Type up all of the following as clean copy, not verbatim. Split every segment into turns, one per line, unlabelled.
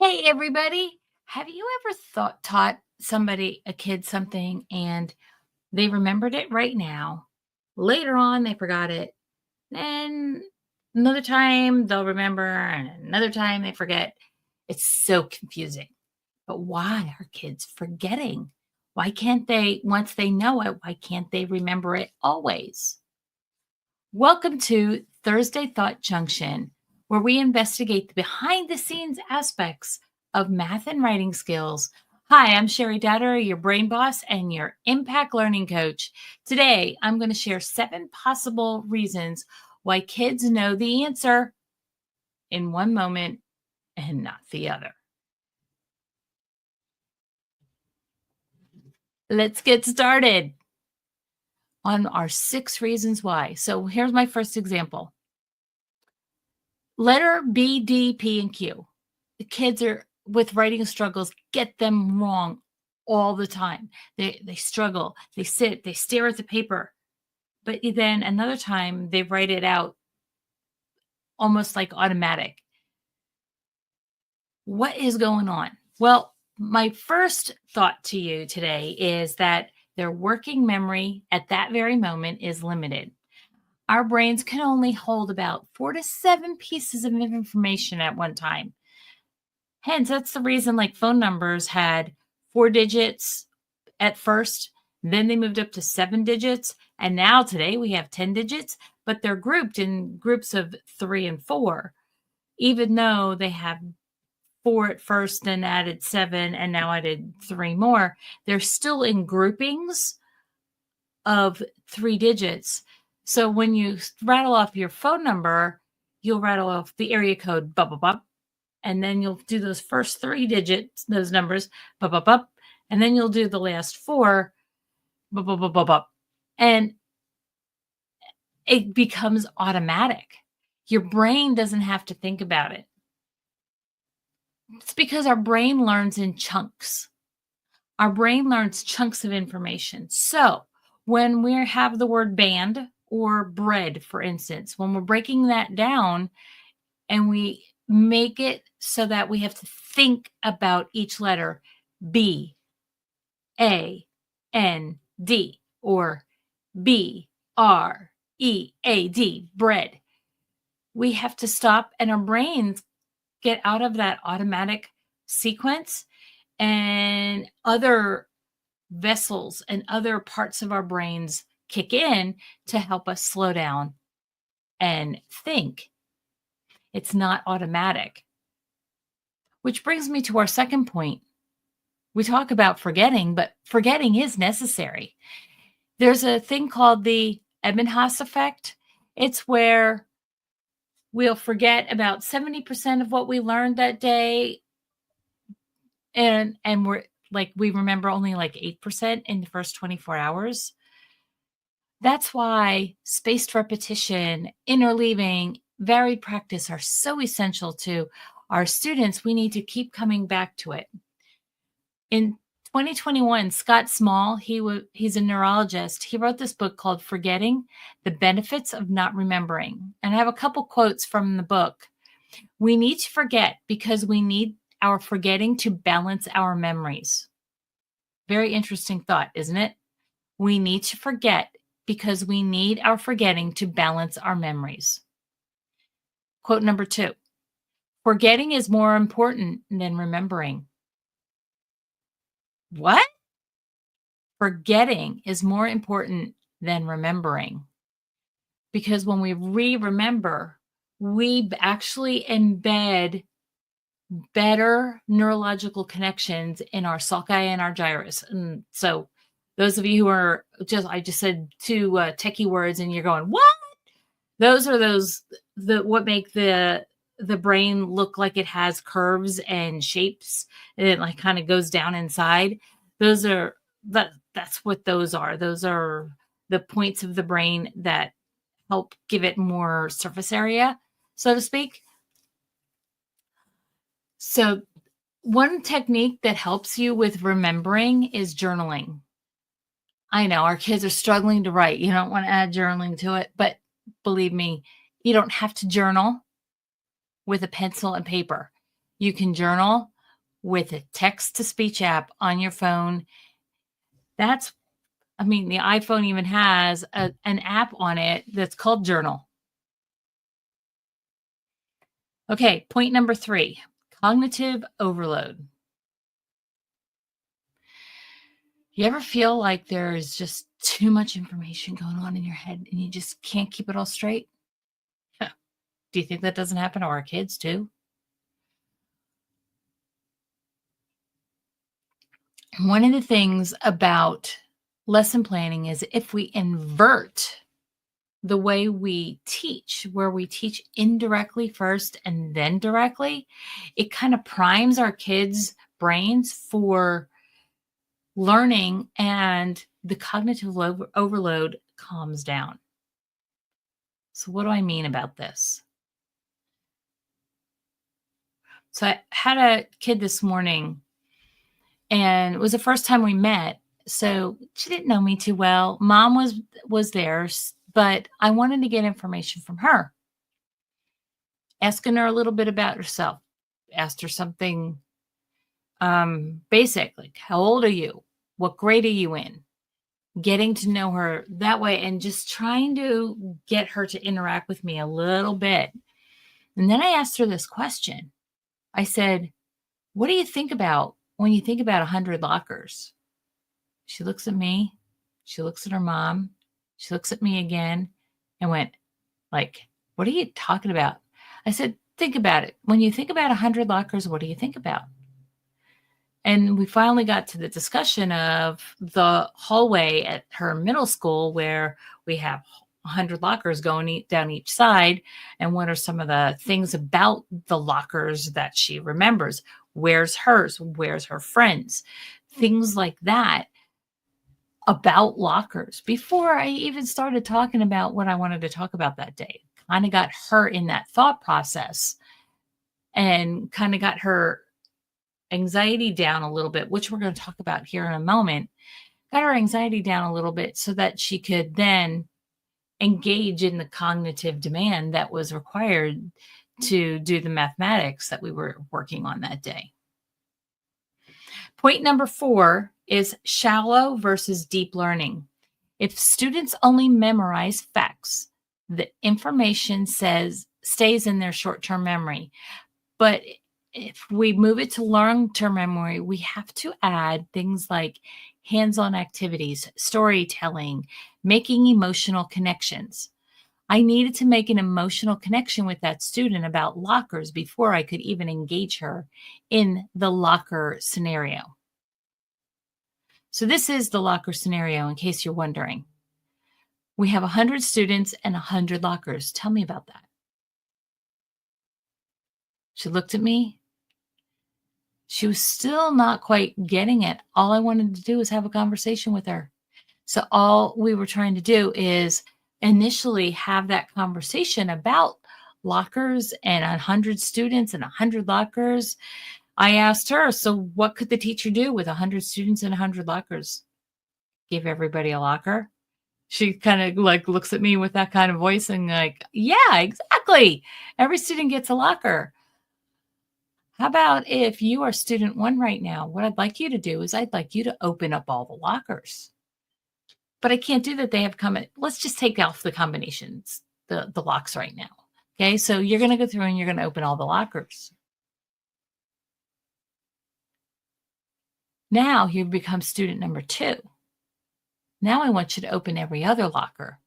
Hey, everybody. Have you ever taught a kid something and they remembered it right now? Later on, they forgot it. Then another time they'll remember, and another time they forget. It's so confusing. But why are kids forgetting? Why can't they, once they know it, why can't they remember it always? Welcome to Thursday Thought Junction, where we investigate the behind the scenes aspects of math and writing skills. Hi, I'm Cheri Dotterer, your brain boss and your impact learning coach. Today, I'm going to share 7 possible reasons why kids know the answer in one moment and not the other. Let's get started on our 6 reasons why. So here's my first example. Letter B, D, P, and Q. The kids are with writing struggles, get them wrong all the time. They struggle, they sit, they stare at the paper. But then another time they write it out almost like automatic. What is going on? Well, my first thought to you today is that their working memory at that very moment is limited. Our brains can only hold about 4 to 7 pieces of information at one time. Hence, that's the reason like phone numbers had 4 digits at first, then they moved up to 7 digits, and now today we have 10 digits, but they're grouped in groups of 3 and 4. Even though they have 4 at first, then added 7, and now added 3 more, they're still in groupings of 3 digits. So when you rattle off your phone number, you'll rattle off the area code, blah, blah, blah, and then you'll do those first 3 digits, those numbers, blah, blah, blah, and then you'll do the last 4, blah, blah, blah, blah, blah. And it becomes automatic. Your brain doesn't have to think about it. It's because our brain learns in chunks. Our brain learns chunks of information. So when we have the word band or bread, for instance, when we're breaking that down and we make it so that we have to think about each letter, B, A, N, D, or B, R, E, A, D, bread. We have to stop and our brains get out of that automatic sequence, and other vessels and other parts of our brains kick in to help us slow down and think. It's not automatic. Which brings me to our second point. We talk about forgetting, but forgetting is necessary. There's a thing called the Ebbinghaus effect. It's where we'll forget about 70% of what we learned that day, and we're like, we remember only like 8% in the first 24 hours. That's why spaced repetition, interleaving, varied practice are so essential to our students. We need to keep coming back to it. In 2021, Scott Small, he's a neurologist. He wrote this book called Forgetting: The Benefits of Not Remembering. And I have a couple quotes from the book. We need to forget because we need our forgetting to balance our memories. Very interesting thought, isn't it? We need to forget because we need our forgetting to balance our memories. Quote number 2, forgetting is more important than remembering. What? Forgetting is more important than remembering. Because when we remember, we actually embed better neurological connections in our sulci and our gyrus. And so those of you who are I just said 2 techie words and you're going, what? Those are what make the brain look like it has curves and shapes, and it like kind of goes down inside. That's what those are. Those are the points of the brain that help give it more surface area, so to speak. So one technique that helps you with remembering is journaling. I know our kids are struggling to write. You don't want to add journaling to it, but believe me, you don't have to journal with a pencil and paper. You can journal with a text-to-speech app on your phone. The iPhone even has an app on it that's called Journal. Okay, point number 3, cognitive overload. You ever feel like there's just too much information going on in your head and you just can't keep it all straight? Do you think that doesn't happen to our kids too? One of the things about lesson planning is if we invert the way we teach, where we teach indirectly first and then directly, it kind of primes our kids' brains for learning, and the cognitive overload calms down. So what do I mean about this? So I had a kid this morning, and it was the first time we met. So she didn't know me too well. Mom was there, but I wanted to get information from her. Asking her a little bit about herself. Asked her something basic, like, how old are you? What grade are you in? Getting to know her that way and just trying to get her to interact with me a little bit. And then I asked her this question. I said, what do you think about when you think about 100 lockers? She looks at me. She looks at her mom. She looks at me again and went, like, what are you talking about? I said, think about it. When you think about 100 lockers, what do you think about? And we finally got to the discussion of the hallway at her middle school where we have 100 lockers going down each side. And what are some of the things about the lockers that she remembers? Where's hers? Where's her friends? Things like that about lockers before I even started talking about what I wanted to talk about that day. Kind of got her in that thought process and kind of got her anxiety down a little bit, which we're going to talk about here in a moment. Got her anxiety down a little bit so that she could then engage in the cognitive demand that was required to do the mathematics that we were working on that day. Point number 4 is shallow versus deep learning. If students only memorize facts, the information stays in their short-term memory. But if we move it to long-term memory, we have to add things like hands-on activities, storytelling, making emotional connections. I needed to make an emotional connection with that student about lockers before I could even engage her in the locker scenario. So this is the locker scenario, in case you're wondering. We have 100 students and 100 lockers. Tell me about that. She looked at me. She was still not quite getting it. All I wanted to do was have a conversation with her. So all we were trying to do is initially have that conversation about lockers and 100 students and 100 lockers. I asked her, so what could the teacher do with 100 students and 100 lockers? Give everybody a locker? She kind of like looks at me with that kind of voice and like, yeah, exactly. Every student gets a locker. How about if you are student 1 right now? What I'd like you to do is I'd like you to open up all the lockers. But I can't do that. They have come. Let's just take off the combinations, the locks right now. Okay, so you're going to go through and you're going to open all the lockers. Now you become student number 2. Now I want you to open every other locker.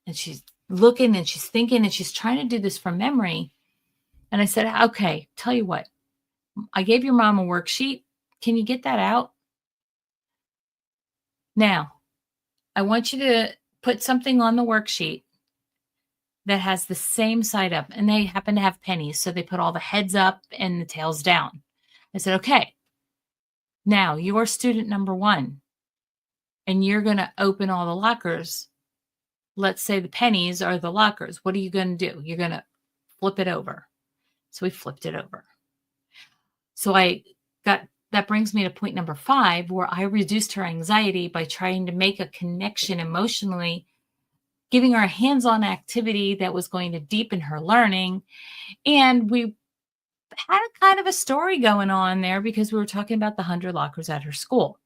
And she's looking and she's thinking and she's trying to do this from memory. And I said, okay, tell you what, I gave your mom a worksheet. Can you get that out? Now, I want you to put something on the worksheet that has the same side up. And they happen to have pennies. So they put all the heads up and the tails down. I said, okay, now you are student number 1. And you're going to open all the lockers. Let's say the pennies are the lockers. What are you going to do? You're going to flip it over. So we flipped it over. So that brings me to point number 5, where I reduced her anxiety by trying to make a connection emotionally, giving her a hands-on activity that was going to deepen her learning. And we had a kind of a story going on there because we were talking about the 100 lockers at her school.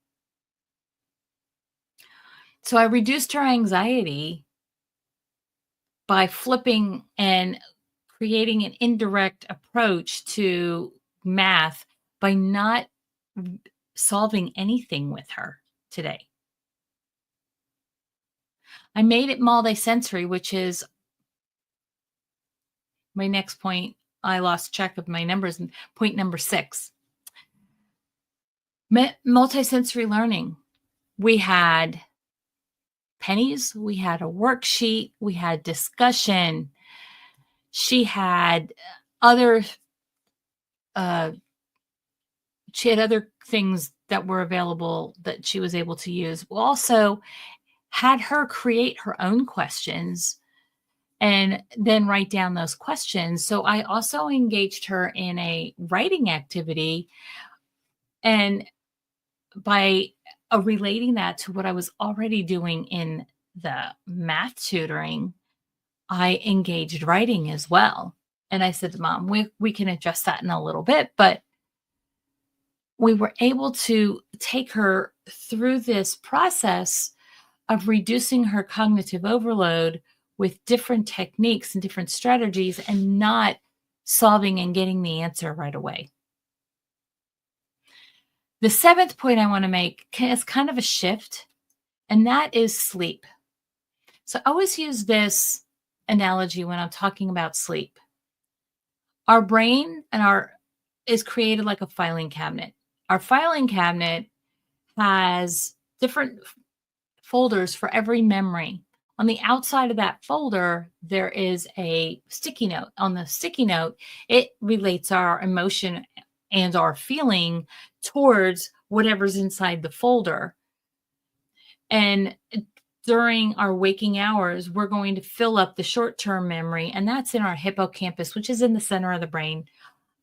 So I reduced her anxiety by flipping and creating an indirect approach to math by not solving anything with her today. I made it multisensory, which is my next point. I lost track of my numbers. Point number 6. Multisensory learning. We had pennies. We had a worksheet. We had discussion. She had other things that were available that she was able to use. We also had her create her own questions and then write down those questions. So I also engaged her in a writing activity, and by relating that to what I was already doing in the math tutoring, I engaged writing as well. And I said to Mom, we can adjust that in a little bit, but we were able to take her through this process of reducing her cognitive overload with different techniques and different strategies, and not solving and getting the answer right away. The 7th point I want to make is kind of a shift, and that is sleep. So I always use this analogy when I'm talking about sleep. Our brain is created like a filing cabinet. Our filing cabinet has different folders for every memory. On the outside of that folder, there is a sticky note. On the sticky note, it relates our emotion and our feeling towards whatever's inside the folder. And during our waking hours, we're going to fill up the short-term memory, and that's in our hippocampus, which is in the center of the brain.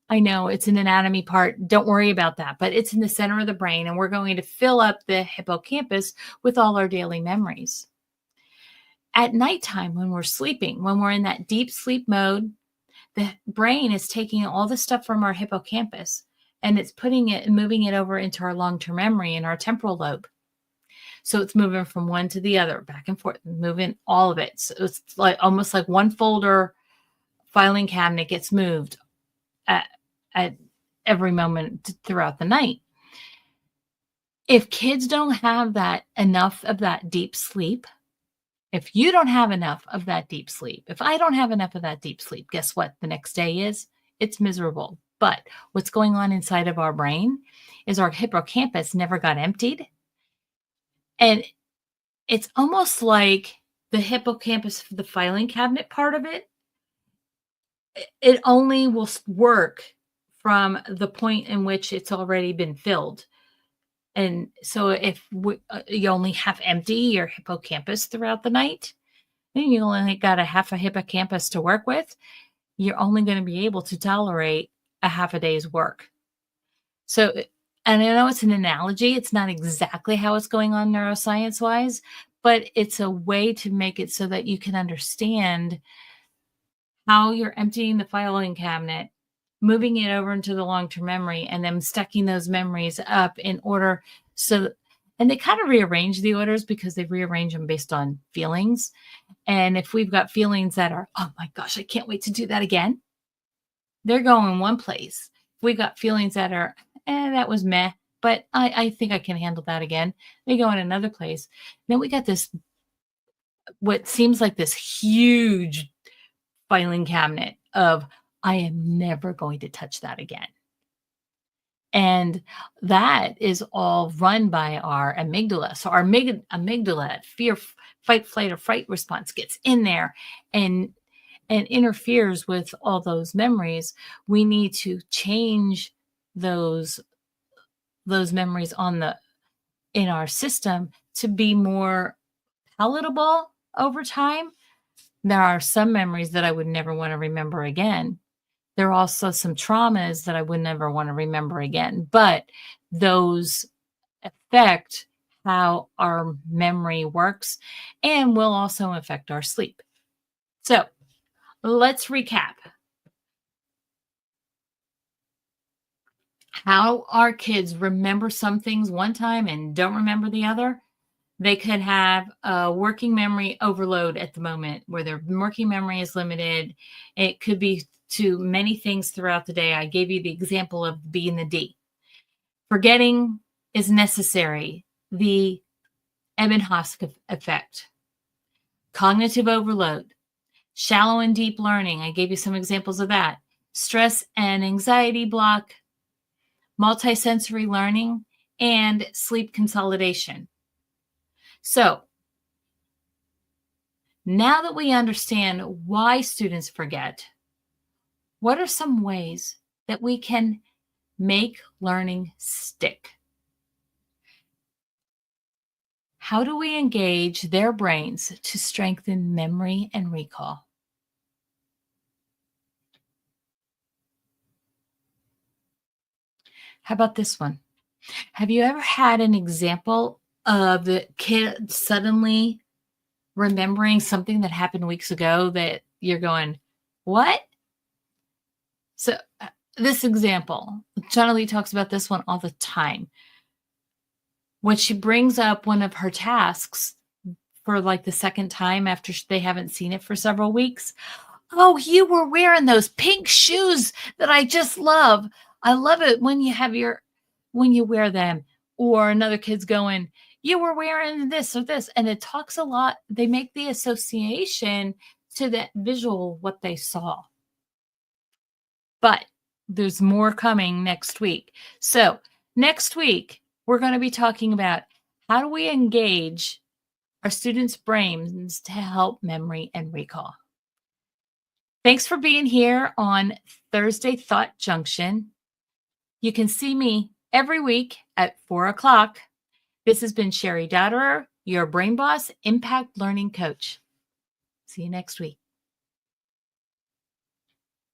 I know it's an anatomy part. Don't worry about that, but it's in the center of the brain, and we're going to fill up the hippocampus with all our daily memories. At nighttime, when we're sleeping, when we're in that deep sleep mode, the brain is taking all the stuff from our hippocampus and it's putting it and moving it over into our long-term memory in our temporal lobe. So it's moving from one to the other, back and forth, moving all of it. So it's like almost like one folder filing cabinet gets moved at every moment throughout the night. If kids don't have enough of that deep sleep, if you don't have enough of that deep sleep, if I don't have enough of that deep sleep, guess what the next day is? It's miserable. But what's going on inside of our brain is our hippocampus never got emptied. And it's almost like the hippocampus, the filing cabinet part of it only will work from the point in which it's already been filled. And so if you only half empty your hippocampus throughout the night, and you only got a half a hippocampus to work with, you're only going to be able to tolerate a half a day's work. So, and I know it's an analogy. It's not exactly how it's going on neuroscience-wise, but it's a way to make it so that you can understand how you're emptying the filing cabinet, moving it over into the long-term memory, and then stacking those memories up in order. And they kind of rearrange the orders because they rearrange them based on feelings. And if we've got feelings that are, oh my gosh, I can't wait to do that again, they're going one place. If we've got feelings that are, that was meh, but I think I can handle that again, they go in another place. Then we got this, what seems like this huge filing cabinet of, I am never going to touch that again. And that is all run by our amygdala. So our amygdala, fear, fight, flight, or fright response gets in there and interferes with all those memories. We need to change those memories in our system to be more palatable over time. There are some memories that I would never want to remember again. There are also some traumas that I would never want to remember again, but those affect how our memory works and will also affect our sleep. So let's recap. How our kids remember some things one time and don't remember the other. They could have a working memory overload at the moment where their working memory is limited. It could be to many things throughout the day. I gave you the example of B and the D. Forgetting is necessary. The Ebbinghaus effect. Cognitive overload. Shallow and deep learning. I gave you some examples of that. Stress and anxiety block. Multisensory learning, and sleep consolidation. So now that we understand why students forget, what are some ways that we can make learning stick? How do we engage their brains to strengthen memory and recall? How about this one? Have you ever had an example of the kid suddenly remembering something that happened weeks ago that you're going, what? So this example, Jonalee talks about this one all the time. When she brings up one of her tasks for like the second time after they haven't seen it for several weeks. Oh, you were wearing those pink shoes that I just love. I love it when you wear them. Or another kid's going, you were wearing this or this. And it talks a lot. They make the association to that visual, what they saw. But there's more coming next week. So next week, we're going to be talking about how do we engage our students' brains to help memory and recall. Thanks for being here on Thursday Thought Junction. You can see me every week at 4 o'clock. This has been Cheri Dotterer, your Brain Boss Impact Learning Coach. See you next week.